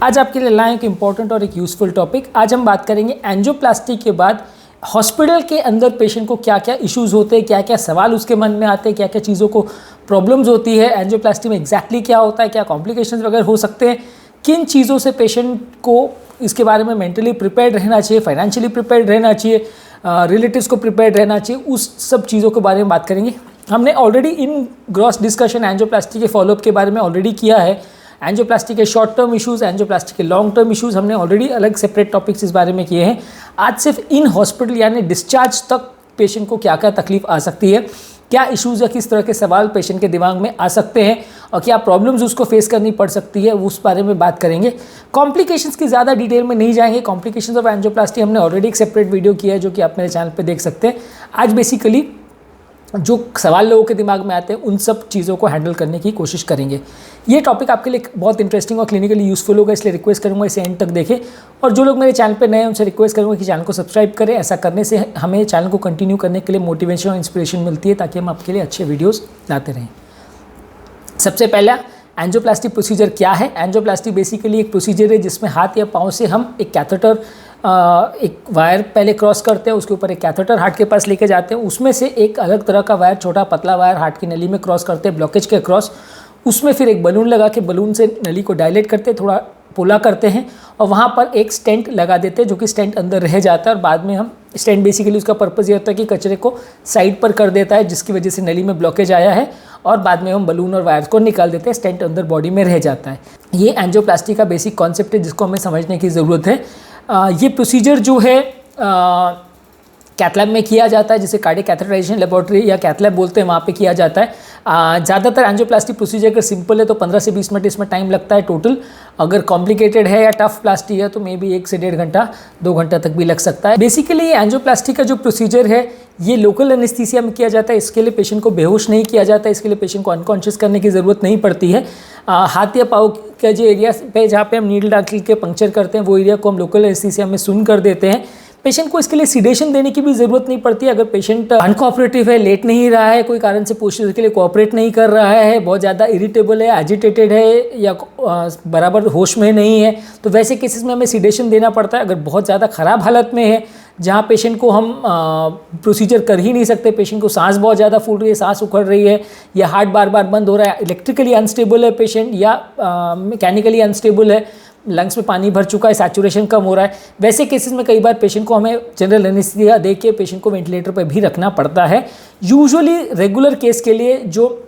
आज आपके लिए लाएं एक इम्पॉर्टेंट और एक यूज़फुल टॉपिक। आज हम बात करेंगे एंजियोप्लास्टी के बाद हॉस्पिटल के अंदर पेशेंट को क्या क्या इश्यूज़ होते हैं, क्या क्या सवाल उसके मन में आते हैं, क्या क्या चीज़ों को प्रॉब्लम्स होती है, एंजियोप्लास्टी में एग्जैक्टली क्या होता है, क्या कॉम्प्लिकेशंस वगैरह हो सकते हैं, किन चीज़ों से पेशेंट को इसके बारे में मेंटली प्रिपेयर्ड रहना चाहिए, फाइनेंशियली प्रिपेयर्ड रहना चाहिए, रिलेटिव्स को प्रिपेयर्ड रहना चाहिए, उस सब चीज़ों के बारे में बात करेंगे। हमने already in gross discussion angioplasty के फॉलोअप के बारे में ऑलरेडी किया है। एंजियोप्लास्टी के शॉर्ट टर्म इश्यूज़, एंजियोप्लास्टी के लॉन्ग टर्म इश्यूज़ हमने ऑलरेडी अलग सेपरेट टॉपिक्स इस बारे में किए हैं। आज सिर्फ इन हॉस्पिटल यानी डिस्चार्ज तक पेशेंट को क्या क्या तकलीफ आ सकती है, क्या इश्यूज़ या किस तरह के सवाल पेशेंट के दिमाग में आ सकते हैं और क्या प्रॉब्लम्स उसको फेस करनी पड़ सकती है, उस बारे में बात करेंगे। कॉम्प्लिकेशंस की ज़्यादा डिटेल में नहीं जाएंगे। कॉम्प्लिकेशंस ऑफ एंजियोप्लास्टी हमने ऑलरेडी एक सेपरेट वीडियो किया है जो कि आप मेरे चैनल पे देख सकते हैं। आज बेसिकली जो सवाल लोगों के दिमाग में आते हैं उन सब चीज़ों को हैंडल करने की कोशिश करेंगे। ये टॉपिक आपके लिए बहुत इंटरेस्टिंग और क्लिनिकली यूज़फुल होगा, इसलिए रिक्वेस्ट करूंगा इसे एंड तक देखें। और जो लोग मेरे चैनल पे नए हैं उनसे रिक्वेस्ट करूंगा कि चैनल को सब्सक्राइब करें। ऐसा करने से हमें चैनल को कंटिन्यू करने के लिए मोटिवेशन और इंस्पिरेशन मिलती है ताकि हम आपके लिए अच्छे वीडियोज़ लाते रहें। सबसे पहला एंजियोप्लास्टी प्रोसीजर क्या है। एंजियोप्लास्टी बेसिकली एक प्रोसीजर है जिसमें हाथ या पाँव से हम एक कैथेटर, एक वायर पहले क्रॉस करते हैं, उसके ऊपर एक कैथेटर हार्ट के पास लेके जाते हैं, उसमें से एक अलग तरह का वायर, छोटा पतला वायर हार्ट की नली में क्रॉस करते हैं, ब्लॉकेज के क्रॉस। उसमें फिर एक बलून लगा के बलून से नली को डायलेट करते हैं, थोड़ा पोला करते हैं और वहाँ पर एक स्टेंट लगा देते हैं जो कि स्टेंट अंदर रह जाता है। और बाद में हम स्टेंट बेसिकली उसका पर्पज़ ये होता है कि कचरे को साइड पर कर देता है जिसकी वजह से नली में ब्लॉकेज आया है, और बाद में हम बलून और वायर को निकाल देते हैं, स्टेंट अंदर बॉडी में रह जाता है। ये एंजियोप्लास्टी का बेसिक कॉन्सेप्ट है जिसको हमें समझने की ज़रूरत है। ये प्रोसीजर जो है कैथ लैब में किया जाता है, जिसे कार्डियक कैथेटराइजेशन लेबोरेटरी या कैथ लैब बोलते हैं, वहाँ पे किया जाता है। ज़्यादातर एंजियोप्लास्टी प्रोसीजर अगर सिंपल है तो 15 से 20 मिनट इसमें टाइम लगता है टोटल। अगर कॉम्प्लिकेटेड है या टफ प्लास्टी है तो मे बी 1 से 1.5 घंटा 2 घंटा तक भी लग सकता है। बेसिकली ये एंजियोप्लास्टी का जो प्रोसीजर है ये लोकल एनेस्थीसिया में किया जाता है। इसके लिए पेशेंट को बेहोश नहीं किया जाता है, इसके लिए पेशेंट को अनकॉन्शियस करने की ज़रूरत नहीं पड़ती है। हाथ या पाँव का जो एरिया पे जहाँ पे हम नीडल डाल के पंक्चर करते हैं वो एरिया को हम लोकल एनेस्थीसिया में सुन कर देते हैं। पेशेंट को इसके लिए सीडेशन देने की भी ज़रूरत नहीं पड़ती है। अगर पेशेंट अनकोऑपरेटिव है, लेट नहीं रहा है, कोई कारण से प्रोसीजर के लिए कोऑपरेट नहीं कर रहा है, बहुत ज़्यादा इरिटेबल है, एजिटेटेड है या बराबर होश में नहीं है, तो वैसे केसेस में हमें सीडेशन देना पड़ता है। अगर बहुत ज़्यादा ख़राब हालत में है जहाँ पेशेंट को हम प्रोसीजर कर ही नहीं सकते, पेशेंट को सांस बहुत ज़्यादा फूल रही है, सांस उखड़ रही है, या हार्ट बार बार बंद हो रहा है, इलेक्ट्रिकली अनस्टेबल है पेशेंट, या मैकेनिकली अनस्टेबल है, लंग्स में पानी भर चुका है, सैचुरेशन कम हो रहा है, वैसे केसेस में कई बार पेशेंट को हमें जनरल एनेस्थीसिया दे के पेशेंट को वेंटिलेटर पर भी रखना पड़ता है। यूजुअली रेगुलर केस के लिए जो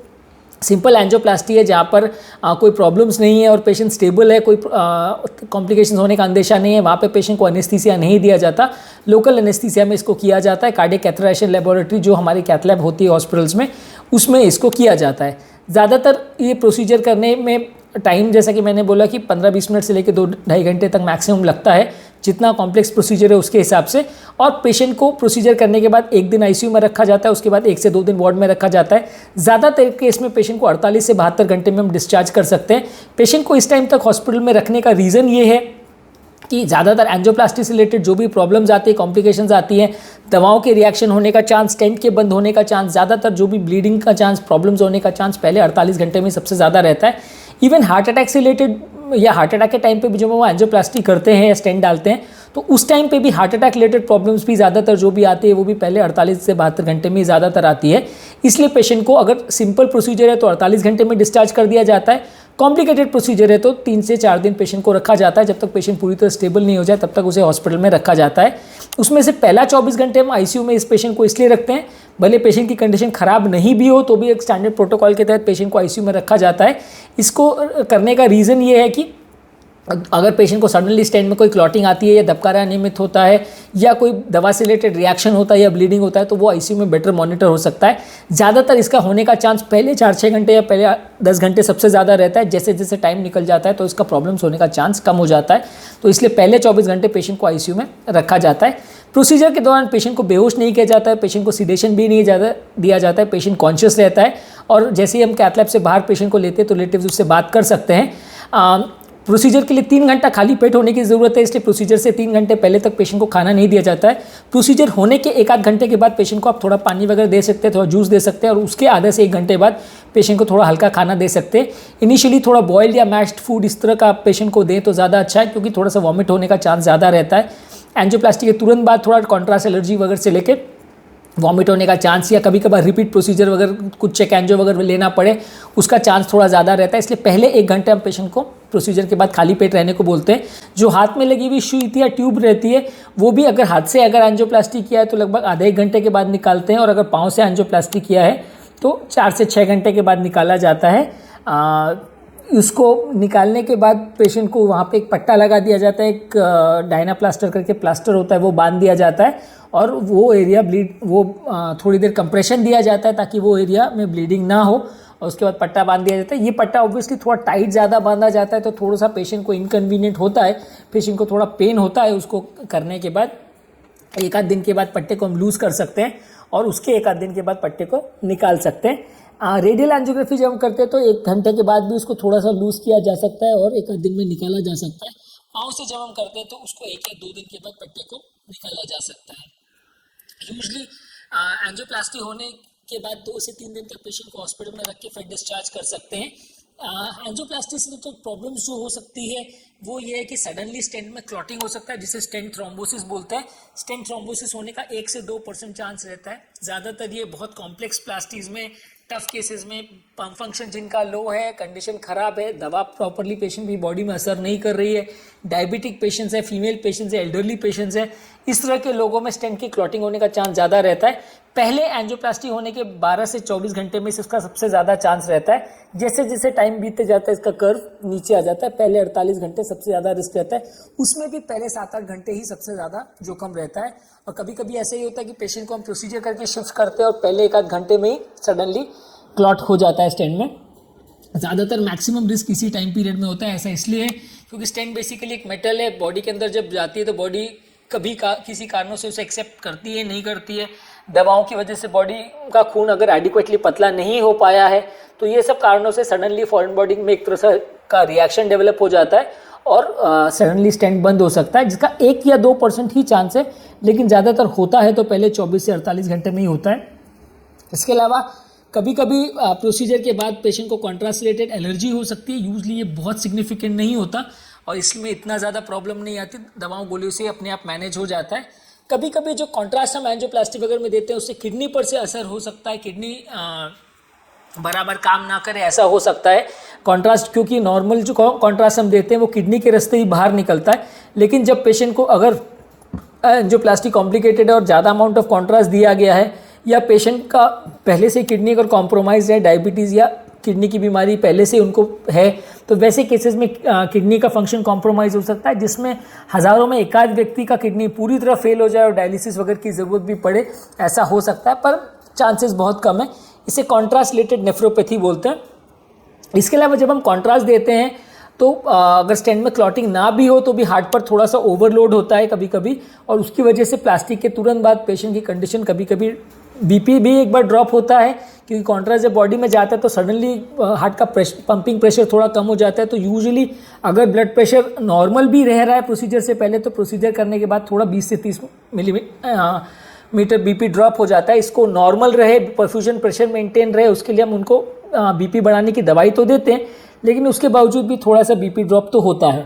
सिंपल एंजियोप्लास्टी है जहाँ पर कोई प्रॉब्लम्स नहीं है और पेशेंट स्टेबल है, कोई कॉम्प्लिकेशंस होने का अंदेशा नहीं है, वहाँ पे पेशेंट को एनेस्थीसिया नहीं दिया जाता। लोकल एनेस्थीसिया में इसको किया जाता है। कार्डियक कैथेटराइजेशन लेबोरेटरी जो हमारी कैथ लैब होती है हॉस्पिटल्स में, उसमें इसको किया जाता है। ज़्यादातर ये प्रोसीजर करने में टाइम, जैसा कि मैंने बोला कि 15-20 मिनट से लेकर 2-2.5 घंटे तक मैक्सिमम लगता है, जितना कॉम्प्लेक्स प्रोसीजर है उसके हिसाब से। और पेशेंट को प्रोसीजर करने के बाद 1 दिन आईसीयू में रखा जाता है, उसके बाद 1 से 2 दिन वार्ड में रखा जाता है। ज़्यादातर केस में पेशेंट को 48 से 72 घंटे में हम डिस्चार्ज कर सकते हैं। पेशेंट को इस टाइम तक हॉस्पिटल में रखने का रीज़न ये है कि ज़्यादातर एंजियोप्लास्टी से रिलेटेड जो भी प्रॉब्लम्स आती है, कॉम्प्लिकेशंस आती हैं, दवाओं के रिएक्शन होने का चांस, स्टेंट के बंद होने का चांस, ज़्यादातर जो भी ब्लीडिंग का चांस, प्रॉब्लम्स होने का चांस पहले 48 घंटे में सबसे ज़्यादा रहता है। इवन हार्ट अटैक से रिलेटेड या हार्ट अटैक के टाइम पे भी जब वो एंजियोप्लास्टी करते हैं या स्टेंट डालते हैं तो उस टाइम पे भी हार्ट अटैक रिलेटेड प्रॉब्लम्स भी ज़्यादातर जो भी आती है वो भी पहले 48 से 72 घंटे में ज़्यादातर आती है। इसलिए पेशेंट को अगर सिंपल प्रोसीजर है तो 48 घंटे में डिस्चार्ज कर दिया जाता है। कॉम्प्लिकेटेड प्रोसीजर है तो 3 से 4 दिन पेशेंट को रखा जाता है। जब तक पेशेंट पूरी तरह स्टेबल नहीं हो जाए तब तक उसे हॉस्पिटल में रखा जाता है। उसमें से पहला 24 घंटे हम आईसीयू में इस पेशेंट को इसलिए रखते हैं, भले पेशेंट की कंडीशन ख़राब नहीं भी हो तो भी एक स्टैंडर्ड प्रोटोकॉल के तहत पेशेंट को आईसीयू में रखा जाता है। इसको करने का रीज़न ये है कि अगर पेशेंट को सडनली स्टेंट में कोई क्लॉटिंग आती है या दबकारा अनियमित होता है या कोई दवा से रिलेटेड रिएक्शन होता है या ब्लीडिंग होता है तो वो आईसीयू में बेटर मॉनिटर हो सकता है। ज़्यादातर इसका होने का चांस पहले 4-6 घंटे या पहले 10 घंटे सबसे ज़्यादा रहता है। जैसे जैसे टाइम निकल जाता है तो इसका प्रॉब्लम्स होने का चांस कम हो जाता है, तो इसलिए पहले 24 घंटे पेशेंट को आईसीयू में रखा जाता है। प्रोसीजर के दौरान पेशेंट को बेहोश नहीं किया जाता है, पेशेंट को सीडेशन भी नहीं दिया जाता है, पेशेंट कॉन्शियस रहता है। और जैसे ही हम कैथ लैब से बाहर पेशेंट को लेते हैं तो रिलेटिव्स उससे बात कर सकते हैं। प्रोसीजर के लिए 3 घंटा खाली पेट होने की ज़रूरत है, इसलिए प्रोसीजर से 3 घंटे पहले तक पेशेंट को खाना नहीं दिया जाता है। प्रोसीजर होने के 1 आध घंटे के बाद पेशेंट को आप थोड़ा पानी वगैरह दे सकते हैं, थोड़ा जूस दे सकते हैं, और उसके आधे से 1 घंटे बाद पेशेंट को थोड़ा हल्का खाना दे सकते हैं। इनिशियली थोड़ा बॉइल्ड या मैश्ड फूड इस तरह का आप पेशेंट को दें तो ज़्यादा अच्छा है, क्योंकि थोड़ा सा वॉमिट होने का चांस ज़्यादा रहता है। एंजियोप्लास्टी के तुरंत बाद थोड़ा कॉन्ट्रास्ट एलर्जी वगैरह से लेके वॉमिट होने का चांस, या कभी कभार रिपीट प्रोसीजर वगैरह कुछ चेक एंजियो वगैरह लेना पड़े, उसका चांस थोड़ा ज़्यादा रहता है। इसलिए पहले 1 घंटे हम पेशेंट को प्रोसीजर के बाद खाली पेट रहने को बोलते हैं। जो हाथ में लगी हुई सुई या ट्यूब रहती है, वो भी अगर हाथ से अगर एंजियोप्लास्टी किया है तो लगभग आधे 1 घंटे के बाद निकालते हैं, और अगर पाँव से एंजियोप्लास्टी किया है तो 4 से 6 घंटे के बाद निकाला जाता है। उसको निकालने के बाद पेशेंट को वहाँ पे एक पट्टा लगा दिया जाता है, एक डायनाप्लास्टर करके प्लास्टर होता है, वो बांध दिया जाता है, और वो एरिया थोड़ी देर कंप्रेशन दिया जाता है ताकि वो एरिया में ब्लीडिंग ना हो, और उसके बाद पट्टा बांध दिया जाता है। ये पट्टा ऑब्वियसली थोड़ा टाइट ज़्यादा बांधा जाता है, तो थोड़ा सा पेशेंट को इनकन्वीनियंट होता है, पेशेंट को थोड़ा पेन होता है उसको करने के बाद। 1 आध दिन के बाद पट्टे को हम लूज़ कर सकते हैं, और उसके 1 आध दिन के बाद पट्टे को निकाल सकते हैं। रेडियल एंजियोग्राफी जब हम करते हैं तो 1 घंटे के बाद भी उसको थोड़ा सा लूज़ किया जा सकता है, और 1 आध दिन में निकाला जा सकता है। पाँव से जब हम करते हैं तो उसको 1 या 2 दिन के बाद पट्टे को निकाला जा सकता है। यूजली एंजियोप्लास्टी होने के बाद 2 से 3 दिन तक पेशेंट को हॉस्पिटल में रख के फिर डिस्चार्ज कर सकते हैं। एंजियोप्लास्टी से तो प्रॉब्लम्स जो हो सकती है वो ये है कि सडनली स्टेंट में क्लॉटिंग हो सकता है, जिसे स्टेंट थ्रोम्बोसिस बोलते हैं। स्टेंट थ्रोम्बोसिस होने का 1 से 2% चांस रहता है। ज़्यादातर ये बहुत कॉम्प्लेक्स प्लास्टीज में, टफ केसेस में, पम्प फंक्शन जिनका लो है, कंडीशन ख़राब है, दवा प्रॉपरली पेशेंट की बॉडी में असर नहीं कर रही है, डायबिटिक पेशेंट्स है, फीमेल पेशेंट्स है, एल्डरली पेशेंट्स है, इस तरह के लोगों में स्टेंट की क्लॉटिंग होने का चांस ज़्यादा रहता है। पहले एंजियोप्लास्टी होने के 12 से 24 घंटे में इसका सबसे ज़्यादा चांस रहता है। जैसे जैसे टाइम बीतते जाता है इसका कर्व नीचे आ जाता है। पहले 48 घंटे सबसे ज़्यादा रिस्क रहता है, उसमें भी पहले 7-8 घंटे ही सबसे ज़्यादा जोखिम रहता है। और कभी कभी ऐसा ही होता है कि पेशेंट को हम प्रोसीजर करके शिफ्ट करते हैं और पहले 1 आध घंटे में ही सडनली क्लॉट हो जाता है स्टेंट में। ज़्यादातर मैक्सिमम रिस्क इसी टाइम पीरियड में होता है। ऐसा इसलिए क्योंकि स्टेंट बेसिकली एक मेटल है, बॉडी के अंदर जब जाती है तो बॉडी कभी किसी कारणों से उसे एक्सेप्ट करती है, नहीं करती है। दवाओं की वजह से बॉडी का खून अगर एडिक्वेटली पतला नहीं हो पाया है तो ये सब कारणों से सडनली फॉरेन बॉडी में एक तरह से का रिएक्शन डेवलप हो जाता है और सडनली स्टेंट बंद हो सकता है, जिसका 1 या 2% ही चांस है, लेकिन ज़्यादातर होता है तो पहले 24 से 48 घंटे में ही होता है। इसके अलावा कभी कभी प्रोसीजर के बाद पेशेंट को कॉन्ट्रास्ट रिलेटेड एलर्जी हो सकती है। यूजली ये बहुत सिग्निफिकेंट नहीं होता और इसमें इतना ज़्यादा प्रॉब्लम नहीं आती, दवाओं गोलियों से अपने आप मैनेज हो जाता है। कभी कभी जो कॉन्ट्रास्ट हम एंजियोप्लास्टी वगैरह में देते हैं उससे किडनी पर से असर हो सकता है, किडनी बराबर काम ना करे, ऐसा हो सकता है। कॉन्ट्रास्ट क्योंकि नॉर्मल जो कॉन्ट्रास्ट हम देते हैं वो किडनी के रास्ते ही बाहर निकलता है, लेकिन जब पेशेंट को अगर एंजियोप्लास्टी कॉम्प्लिकेटेड है और ज़्यादा अमाउंट ऑफ कॉन्ट्रास्ट दिया गया है, या पेशेंट का पहले से किडनी अगर कॉम्प्रोमाइज है, डायबिटीज़ या किडनी की बीमारी पहले से उनको है, तो वैसे केसेस में किडनी का फंक्शन कॉम्प्रोमाइज़ हो सकता है, जिसमें हज़ारों में एक आध व्यक्ति का किडनी पूरी तरह फेल हो जाए और डायलिसिस वगैरह की ज़रूरत भी पड़े, ऐसा हो सकता है, पर चांसेस बहुत कम है। इसे कॉन्ट्रास्ट रिलेटेड नेफ्रोपैथी बोलते हैं। इसके अलावा जब हम कॉन्ट्रास्ट देते हैं तो अगर स्टेंट में क्लॉटिंग ना भी हो तो भी हार्ट पर थोड़ा सा ओवरलोड होता है कभी कभी, और उसकी वजह से प्लास्टिक के तुरंत बाद पेशेंट की कंडीशन कभी कभी बीपी भी एक बार ड्रॉप होता है, क्योंकि कॉन्ट्रास्ट जब बॉडी में जाता है तो सडनली हार्ट का पंपिंग प्रेशर थोड़ा कम हो जाता है। तो यूजुअली अगर ब्लड प्रेशर नॉर्मल भी रह रहा है प्रोसीजर से पहले, तो प्रोसीजर करने के बाद थोड़ा 20 से 30 मिलीमीटर बीपी ड्रॉप हो जाता है। इसको नॉर्मल रहे, परफ्यूजन प्रेशर मेंटेन रहे, उसके लिए हम उनको बीपी बढ़ाने की दवाई तो देते हैं, लेकिन उसके बावजूद भी थोड़ा सा बीपी ड्रॉप तो होता है।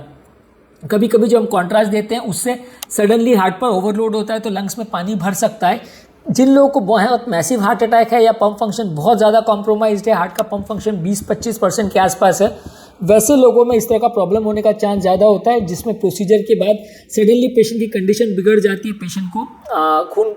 कभी कभी जो हम कॉन्ट्रास्ट देते हैं उससे सडनली हार्ट पर ओवरलोड होता है तो लंग्स में पानी भर सकता है। जिन लोगों को बहुत मैसिव हार्ट अटैक है या पंप फंक्शन बहुत ज़्यादा कॉम्प्रोमाइज्ड है, हार्ट का पंप फंक्शन 20-25% के आसपास है, वैसे लोगों में इस तरह का प्रॉब्लम होने का चांस ज़्यादा होता है, जिसमें प्रोसीजर के बाद सडनली पेशेंट की कंडीशन बिगड़ जाती है, पेशेंट को खून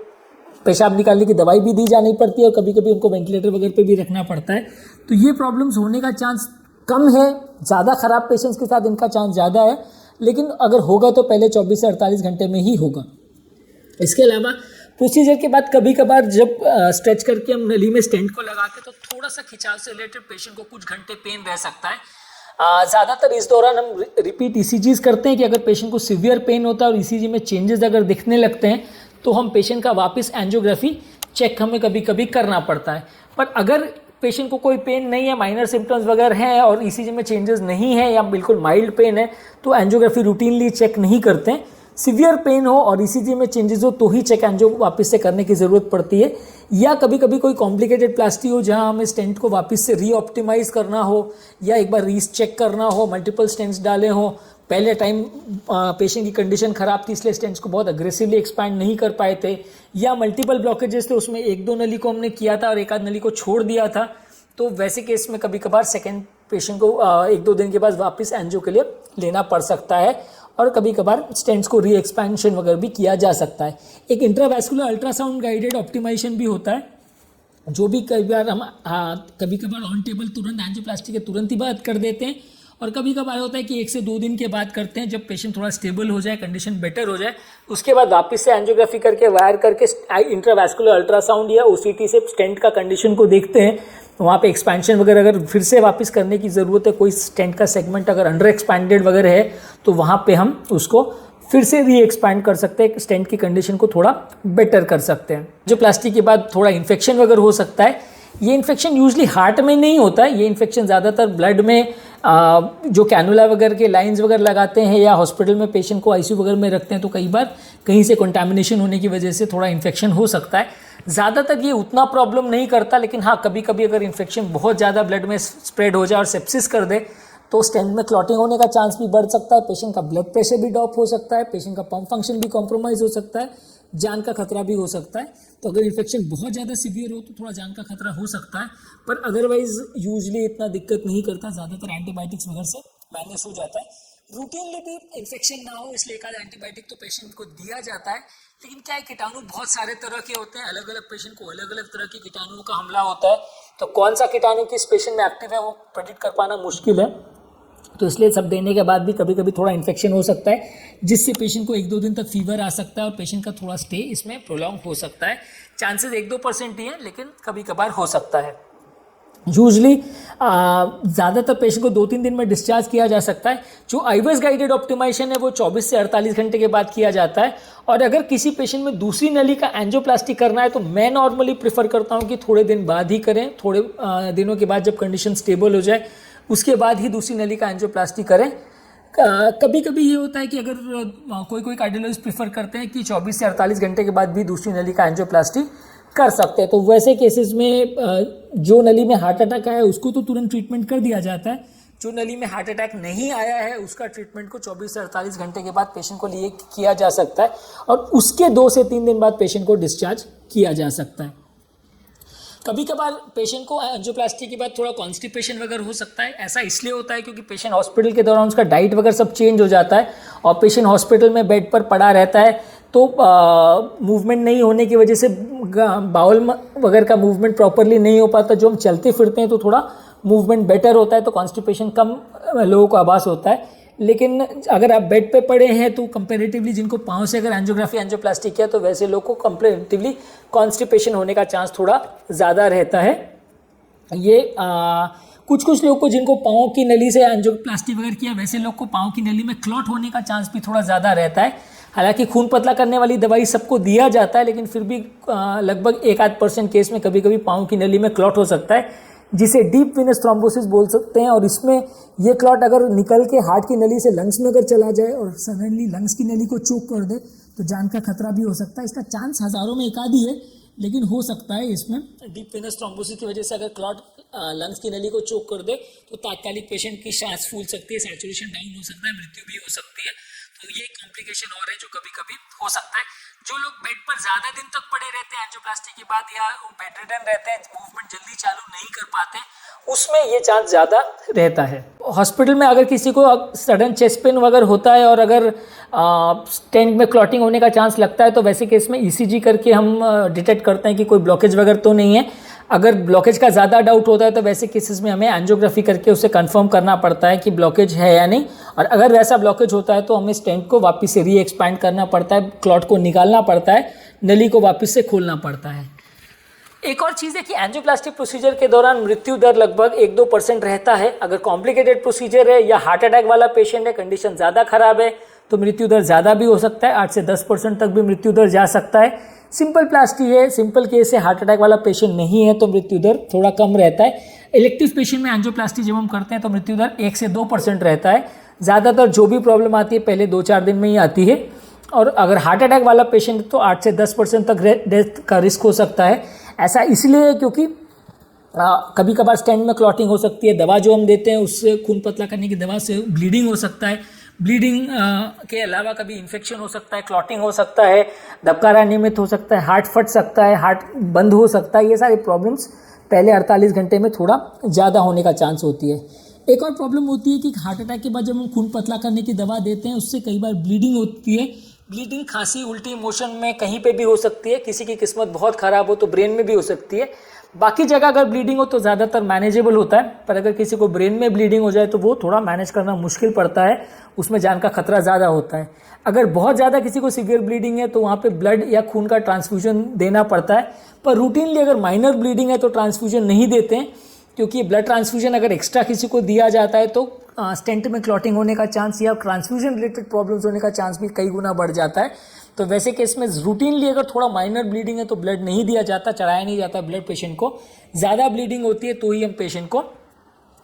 पेशाब निकालने की दवाई भी दी जानी पड़ती है और कभी कभी उनको वेंटिलेटर वगैरह पे भी रखना पड़ता है। तो ये प्रॉब्लम्स होने का चांस कम है, ज़्यादा ख़राब पेशेंट्स के साथ इनका चांस ज़्यादा है, लेकिन अगर होगा तो पहले 24 से 48 घंटे में ही होगा। इसके अलावा प्रोसीजर के बाद कभी कभार जब स्ट्रेच करके हम नली में स्टेंट को लगाते तो थोड़ा सा खिंचाव से रिलेटेड पेशेंट को कुछ घंटे पेन रह सकता है। ज़्यादातर इस दौरान हम रिपीट ईसीजीज करते हैं कि अगर पेशेंट को सीवियर पेन होता है और ईसीजी में चेंजेस अगर दिखने लगते हैं तो हम पेशेंट का वापस एंजियोग्राफी चेक हमें कभी कभी करना पड़ता है। पर अगर पेशेंट को कोई पेन नहीं है, माइनर सिम्टम्स वगैरह हैं और ईसीजी में चेंजेस नहीं है या बिल्कुल माइल्ड पेन है, तो एंजियोग्राफी रूटीनली चेक नहीं करते हैं। सीवियर पेन हो और ईसीजी में चेंजेस हो तो ही चेक एंजियो वापस से करने की ज़रूरत पड़ती है। या कभी कभी कोई कॉम्प्लिकेटेड प्लास्टी हो जहां हमें स्टेंट को वापस से रीऑप्टिमाइज करना हो या एक बार रीस चेक करना हो, मल्टीपल स्टेंट्स डाले हो, पहले टाइम पेशेंट की कंडीशन ख़राब थी इसलिए स्टेंट्स को बहुत अग्रेसिवली एक्सपैंड नहीं कर पाए थे, या मल्टीपल ब्लॉकेजेस थे उसमें एक दो नली को हमने किया था और एक आध नली को छोड़ दिया था, तो वैसे केस में कभी कभार सेकेंड पेशेंट को एक दो दिन के बाद वापस एंजियो के लिए लेना पड़ सकता है और कभी कभार स्टेंट्स को री एक्सपेंशन वगैरह भी किया जा सकता है। एक इंट्रावैस्कुलर अल्ट्रासाउंड गाइडेड ऑप्टिमाइजेशन भी होता है, जो भी कई बार हम कभी कभार ऑन टेबल तुरंत एंजियोप्लास्टी के तुरंत ही बाद कर देते हैं और कभी कभार होता है कि 1 से 2 दिन के बाद करते हैं, जब पेशेंट थोड़ा स्टेबल हो जाए, कंडीशन बेटर हो जाए, उसके बाद वापस से एंजियोग्राफी करके वायर करके इंट्रावैस्कुलर अल्ट्रासाउंड या ओसीटी से स्टेंट का कंडीशन को देखते हैं। वहाँ पे एक्सपेंशन वगैरह अगर फिर से वापस करने की ज़रूरत है, कोई स्टेंट का सेगमेंट अगर अंडर एक्सपैंडेड वगैरह है तो वहाँ पे हम उसको फिर से री एक्सपैंड कर सकते हैं, स्टेंट की कंडीशन को थोड़ा बेटर कर सकते हैं। जो प्लास्टिक के बाद थोड़ा इन्फेक्शन वगैरह हो सकता है, ये इन्फेक्शन यूजली हार्ट में नहीं होता है, ये इन्फेक्शन ज़्यादातर ब्लड में जो कैनुला वगैरह के लाइंस वगैरह लगाते हैं या हॉस्पिटल में पेशेंट को आईसीयू वगैरह में रखते हैं तो कई बार कहीं से कंटामिनेशन होने की वजह से थोड़ा इन्फेक्शन हो सकता है। ज़्यादातर ये उतना प्रॉब्लम नहीं करता, लेकिन हाँ कभी कभी अगर इन्फेक्शन बहुत ज़्यादा ब्लड में स्प्रेड हो जाए और सेप्सिस कर दे तो स्टेंट में क्लॉटिंग होने का चांस भी बढ़ सकता है, पेशेंट का ब्लड प्रेशर भी ड्रॉप हो सकता है, पेशेंट का पंप फंक्शन भी कॉम्प्रोमाइज़ हो सकता है, जान का खतरा भी हो सकता है। तो अगर इन्फेक्शन बहुत ज़्यादा सीवियर हो तो थोड़ा जान का खतरा हो सकता है, पर अदरवाइज यूजली इतना दिक्कत नहीं करता, ज़्यादातर एंटीबायोटिक्स वगैरह से मैनेज हो जाता है। रूटीनली भी इन्फेक्शन ना हो इसलिए एक आध एंटीबायोटिक तो पेशेंट को दिया जाता है, लेकिन क्या है कीटाणु बहुत सारे तरह के होते हैं, अलग अलग पेशेंट को अलग अलग तरह के कीटाणुओं का हमला होता है, तो कौन सा कीटाणु किस पेशेंट में एक्टिव है वो प्रेडिक्ट कर पाना मुश्किल है। तो इसलिए सब देने के बाद भी कभी कभी थोड़ा इन्फेक्शन हो सकता है, जिससे पेशेंट को 1-2 दिन तक फीवर आ सकता है और पेशेंट का थोड़ा स्टे इसमें प्रोलॉन्ग हो सकता है। चांसेस 1-2% ही है, लेकिन कभी कभार हो सकता है। यूजली ज़्यादातर पेशेंट को 2-3 दिन में डिस्चार्ज किया जा सकता है। जो आईवेस गाइडेड ऑप्टिमाइजेशन है वो 24 से 48 घंटे के बाद किया जाता है, और अगर किसी पेशेंट में दूसरी नली का एंजियोप्लास्टी करना है तो मैं नॉर्मली प्रेफर करता हूँ कि थोड़े दिन बाद ही करें, थोड़े दिनों के बाद जब कंडीशन स्टेबल हो जाए उसके बाद ही दूसरी नली का एंजियोप्लास्टी करें। कभी कभी ये होता है कि अगर कोई कार्डियोलॉजिस्ट प्रेफर करते हैं कि 24 से 48 घंटे के बाद भी दूसरी नली का एंजियोप्लास्टी कर सकते हैं, तो वैसे केसेस में जो नली में हार्ट अटैक आया है उसको तो तुरंत ट्रीटमेंट कर दिया जाता है, जो नली में हार्ट अटैक नहीं आया है उसका ट्रीटमेंट को 24 से 48 घंटे के बाद पेशेंट को लिए किया जा सकता है और उसके 2 से 3 दिन बाद पेशेंट को डिस्चार्ज किया जा सकता है। कभी कभार पेशेंट को एंजियोप्लास्टी के बाद थोड़ा कॉन्स्टिपेशन वगैरह हो सकता है। ऐसा इसलिए होता है क्योंकि पेशेंट हॉस्पिटल के दौरान उसका डाइट वगैरह सब चेंज हो जाता है और पेशेंट हॉस्पिटल में बेड पर पड़ा रहता है, तो मूवमेंट नहीं होने की वजह से बाउल वगैरह का मूवमेंट प्रॉपरली नहीं हो पाता। जो हम चलते फिरते हैं तो थोड़ा मूवमेंट बेटर होता है, तो कॉन्स्टिपेशन कम लोगों को आभास होता है। लेकिन अगर आप बेड पे पड़े हैं तो कंपैरेटिवली जिनको पाँव से अगर एंजियोप्लास्टी किया तो वैसे लोग को कंपैरेटिवली कॉन्स्टिपेशन होने का चांस थोड़ा ज़्यादा रहता है। ये कुछ लोग को जिनको पाँव की नली से एंजियोप्लास्टी वगैरह किया वैसे लोग को पाँव की नली में क्लॉट होने का चांस भी थोड़ा ज़्यादा रहता है। हालांकि खून पतला करने वाली दवाई सबको दिया जाता है, लेकिन फिर भी लगभग 1-8% केस में कभी कभी पाँव की नली में क्लॉट हो सकता है, जिसे डीप वेनस थ्रोम्बोसिस बोल सकते हैं। और इसमें ये क्लॉट अगर निकल के हार्ट की नली से लंग्स में अगर चला जाए और सडनली लंग्स की नली को चोक कर दे तो जान का खतरा भी हो सकता है। इसका चांस हज़ारों में एक आधी है, लेकिन हो सकता है। इसमें डीप वेनस थ्रोम्बोसिस की वजह से अगर क्लॉट लंग्स की नली को चोक कर दे तो तात्कालिक पेशेंट की सांस फूल सकती है, सैचुरेशन डाउन हो सकता है, मृत्यु भी हो सकती है। तो ये कॉम्प्लिकेशन और है जो कभी कभी हो सकता है। जो लोग बेड पर ज़्यादा दिन तक पड़े रहते हैं एंजियोप्लास्टी के बाद या बेड रिडन रहते हैं, मूवमेंट जल्दी चालू नहीं कर पाते, उसमें ये चांस ज़्यादा रहता है। हॉस्पिटल में अगर किसी को सडन चेस्ट पेन वगैरह होता है और अगर स्टेंट में क्लॉटिंग होने का चांस लगता है तो वैसे केस में ईसीजी करके हम डिटेक्ट करते हैं कि कोई ब्लॉकेज वगैरह तो नहीं है। अगर ब्लॉकेज का ज़्यादा डाउट होता है तो वैसे केसेस में हमें एंजियोग्राफी करके उसे कंफर्म करना पड़ता है कि ब्लॉकेज है या नहीं, और अगर वैसा ब्लॉकेज होता है तो हमें स्टेंट को वापस से री एक्सपैंड करना पड़ता है, क्लॉट को निकालना पड़ता है, नली को वापस से खोलना पड़ता है। एक और चीज़ है कि एंजियोप्लास्टिक प्रोसीजर के दौरान मृत्यु दर लगभग 1-2% रहता है। अगर कॉम्प्लिकेटेड प्रोसीजर है या हार्ट अटैक वाला पेशेंट है, कंडीशन ज़्यादा खराब है, तो मृत्यु दर ज़्यादा भी हो सकता है, 8 से 10% तक भी मृत्यु दर जा सकता है। सिंपल प्लास्टी है, सिंपल केस है, हार्ट अटैक वाला पेशेंट नहीं है तो मृत्यु दर थोड़ा कम रहता है। इलेक्टिव पेशेंट में एंजियोप्लास्टी जब हम करते हैं तो मृत्यु दर 1 से 2% रहता है। ज़्यादातर जो भी प्रॉब्लम आती है पहले 2-4 दिन में ही आती है, और अगर हार्ट अटैक वाला पेशेंट तो 8 से 10% तक डेथ का रिस्क हो सकता है। ऐसा इसलिए क्योंकि कभी कभार स्टेंट में क्लॉटिंग हो सकती है, दवा जो हम देते हैं उससे खून पतला करने की दवा से ब्लीडिंग हो सकता है, ब्लीडिंग के अलावा कभी इन्फेक्शन हो सकता है, क्लॉटिंग हो सकता है, धबकारा नियमित हो सकता है, हार्ट फट सकता है, हार्ट बंद हो सकता है। ये सारी प्रॉब्लम्स पहले 48 घंटे में थोड़ा ज़्यादा होने का चांस होती है। एक और प्रॉब्लम होती है कि हार्ट अटैक के बाद जब हम खून पतला करने की दवा देते हैं उससे कई बार ब्लीडिंग होती है। ब्लीडिंग खांसी उल्टी मोशन में कहीं पे भी हो सकती है, किसी की किस्मत बहुत ख़राब हो तो ब्रेन में भी हो सकती है। बाकी जगह अगर ब्लीडिंग हो तो ज़्यादातर मैनेजेबल होता है, पर अगर किसी को ब्रेन में ब्लीडिंग हो जाए तो वो थोड़ा मैनेज करना मुश्किल पड़ता है, उसमें जान का खतरा ज़्यादा होता है। अगर बहुत ज़्यादा किसी को सीवियर ब्लीडिंग है तो वहाँ पे ब्लड या खून का ट्रांसफ्यूजन देना पड़ता है, पर रूटीनली अगर माइनर ब्लीडिंग है तो ट्रांसफ्यूजन नहीं देते हैं, क्योंकि ब्लड ट्रांसफ्यूजन अगर एक्स्ट्रा किसी को दिया जाता है तो स्टेंट में क्लॉटिंग होने का चांस या ट्रांसफ्यूजन रिलेटेड प्रॉब्लम्स होने का चांस भी कई गुना बढ़ जाता है। तो वैसे केस में रूटीनली अगर थोड़ा माइनर ब्लीडिंग है तो ब्लड नहीं दिया जाता, चढ़ाया नहीं जाता ब्लड पेशेंट को। ज़्यादा ब्लीडिंग होती है तो ही हम पेशेंट को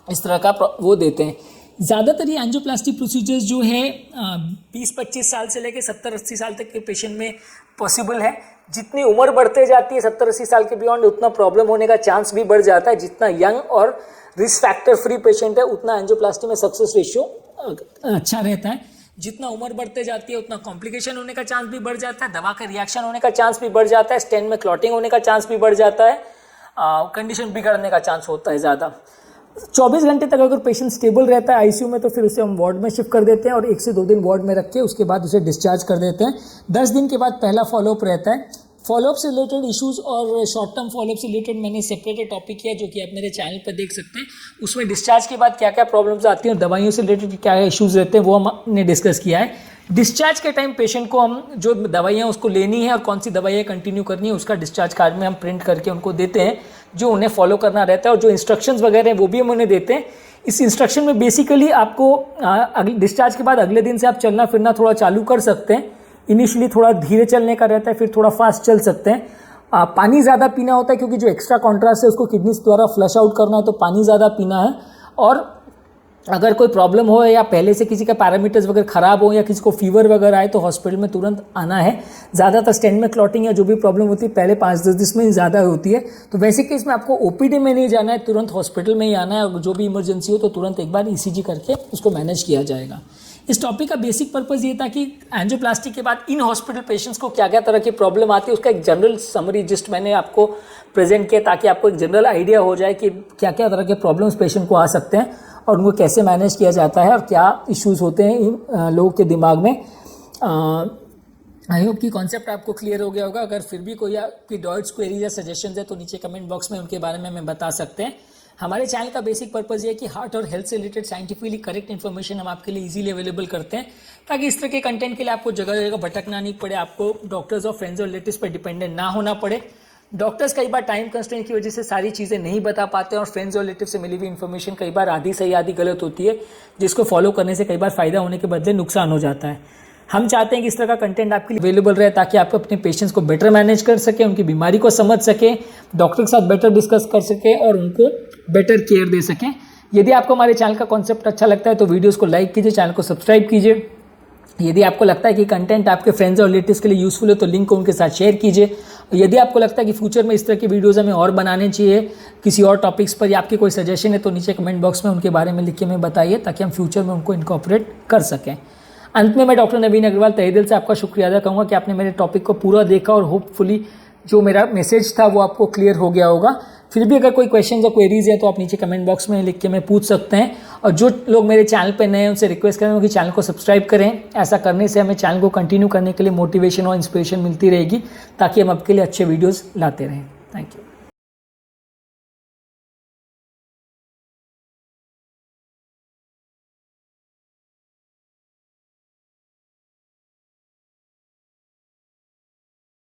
इस तरह का वो देते हैं। ज़्यादातर ये एंजियोप्लास्टी प्रोसीजर्स जो है 20-25 साल से लेकर 70-80 साल तक के पेशेंट में पॉसिबल है। जितनी उम्र बढ़ते जाती है 70-80 साल के बियॉन्ड उतना प्रॉब्लम होने का चांस भी बढ़ जाता है। जितना यंग और रिस्क फैक्टर फ्री पेशेंट है उतना एंजियोप्लास्टी में सक्सेस रेशियो अच्छा रहता है। जितना उम्र बढ़ते जाती है उतना कॉम्प्लिकेशन होने का चांस भी बढ़ जाता है, दवा का रिएक्शन होने का चांस भी बढ़ जाता है, स्टेंट में क्लॉटिंग होने का चांस भी बढ़ जाता है, कंडीशन बिगड़ने का चांस होता है ज़्यादा। 24 घंटे तक अगर पेशेंट स्टेबल रहता है आईसीयू में तो फिर उसे हम वार्ड में शिफ्ट कर देते हैं और 1 से 2 दिन वार्ड में रख के उसके बाद उसे डिस्चार्ज कर देते हैं। 10 दिन के बाद पहला फॉलोअप रहता है। फॉलोअप से रिलेटेड इश्यूज और शॉर्ट टर्म फॉलोअप से रिलेटेड मैंने सेपरेटेड टॉपिक किया जो कि आप मेरे चैनल पर देख सकते हैं। उसमें डिस्चार्ज के बाद क्या क्या प्रॉब्लम्स आती हैं और दवाइयों से रिलेटेड क्या इश्यूज रहते हैं वो हमने डिस्कस किया है। डिस्चार्ज के टाइम पेशेंट को हम जो दवाइयाँ उसको लेनी है और कौन सी दवाइयाँ कंटिन्यू करनी है उसका डिस्चार्ज कार्ड में हम प्रिंट करके उनको देते हैं, जो उन्हें फॉलो करना रहता है, और जो इंस्ट्रक्शंस वगैरह हैं वो भी हम उन्हें देते हैं। इस इंस्ट्रक्शन में बेसिकली आपको डिस्चार्ज के बाद अगले दिन से आप चलना फिरना थोड़ा चालू कर सकते हैं। इनिशियली थोड़ा धीरे चलने का रहता है, फिर थोड़ा फास्ट चल सकते हैं। पानी ज़्यादा पीना होता है क्योंकि जो एक्स्ट्रा कॉन्ट्रास्ट है उसको किडनीज द्वारा फ्लश आउट करना है, तो पानी ज़्यादा पीना है। और अगर कोई प्रॉब्लम हो या पहले से किसी का पैरामीटर्स वगैरह ख़राब हो या किसी को फीवर वगैरह आए तो हॉस्पिटल में तुरंत आना है। ज़्यादातर स्टेंट में क्लॉटिंग या जो भी प्रॉब्लम होती है पहले 5-10 दिन में ज़्यादा होती है, तो वैसे केस में आपको ओपीडी में नहीं जाना है, तुरंत हॉस्पिटल में ही आना है। और जो भी इमरजेंसी हो तो तुरंत एक बार ईसीजी करके उसको मैनेज किया जाएगा। इस टॉपिक का बेसिक पर्पस ये था कि एंजियोप्लास्टी के बाद इन हॉस्पिटल पेशेंट्स को क्या क्या तरह की प्रॉब्लम आती है उसका एक जनरल समरी जिस्ट मैंने आपको प्रेजेंट किया, ताकि आपको एक जनरल आइडिया हो जाए कि क्या क्या तरह के प्रॉब्लम्स पेशेंट को आ सकते हैं और उनको कैसे मैनेज किया जाता है और क्या इश्यूज होते हैं इन लोगों के दिमाग में। आई होप कि कॉन्सेप्ट आपको क्लियर हो गया होगा। अगर फिर भी कोई आपकी डाउट्स, क्वेरीज या सजेशंस है तो नीचे कमेंट बॉक्स में उनके बारे में हमें बता सकते हैं। हमारे चैनल का बेसिक पर्पस ये है कि हार्ट और हेल्थ से रिलेटेड साइंटिफिकली करेक्ट इन्फॉर्मेशन हम आपके लिए इजीली अवेलेबल करते हैं, ताकि इस तरह के कंटेंट के लिए आपको जगह जगह भटकना नहीं पड़े, आपको डॉक्टर्स और फ्रेंड्स और रिलेटिव्स पर डिपेंडेंट ना होना पड़े। डॉक्टर्स कई बार टाइम कंस्ट्रेंट की वजह से सारी चीज़ें नहीं बता पाते और फ्रेंड्स और रिलेटिव से मिली हुई इन्फॉर्मेशन कई बार आधी सही आधी गलत होती है, जिसको फॉलो करने से कई बार फ़ायदा होने के बदले नुकसान हो जाता है। हम चाहते हैं कि इस तरह का कंटेंट आपके लिए अवेलेबल रहे, ताकि आप अपने पेशेंट्स को बेटर मैनेज कर सकें, उनकी बीमारी को समझ सकें, डॉक्टर के साथ बेटर डिस्कस कर सकें और उनको बेटर केयर दे सकें। यदि आपको हमारे चैनल का कॉन्सेप्ट अच्छा लगता है तो वीडियोस को लाइक कीजिए, चैनल को सब्सक्राइब कीजिए। यदि आपको लगता है कि कंटेंट आपके फ्रेंड्स और रिलेटिव्स के लिए यूज़फुल है तो लिंक को उनके साथ शेयर कीजिए। यदि आपको लगता है कि फ्यूचर में इस तरह की वीडियोज़ हमें और बनाने चाहिए किसी और टॉपिक्स पर, या आपके कोई सजेशन है तो नीचे कमेंट बॉक्स में उनके बारे में लिख के हमें बताइए, ताकि हम फ्यूचर में उनको इनकॉर्पोरेट कर सकें। अंत में मैं डॉक्टर नवीन अग्रवाल तहे दिल से आपका शुक्रिया अदा करूँगा कि आपने मेरे टॉपिक को पूरा देखा और होपफुली जो मेरा मैसेज था वो आपको क्लियर हो गया होगा। फिर भी अगर कोई क्वेश्चन या क्वेरीज है तो आप नीचे कमेंट बॉक्स में लिख के मैं पूछ सकते हैं। और जो लोग मेरे चैनल पे नए हैं उनसे रिक्वेस्ट करेंगे कि चैनल को सब्सक्राइब करें। ऐसा करने से हमें चैनल को कंटिन्यू करने के लिए मोटिवेशन और इंस्पिरेशन मिलती रहेगी, ताकि हम आपके लिए अच्छे वीडियोज़ लाते रहें। Thank you.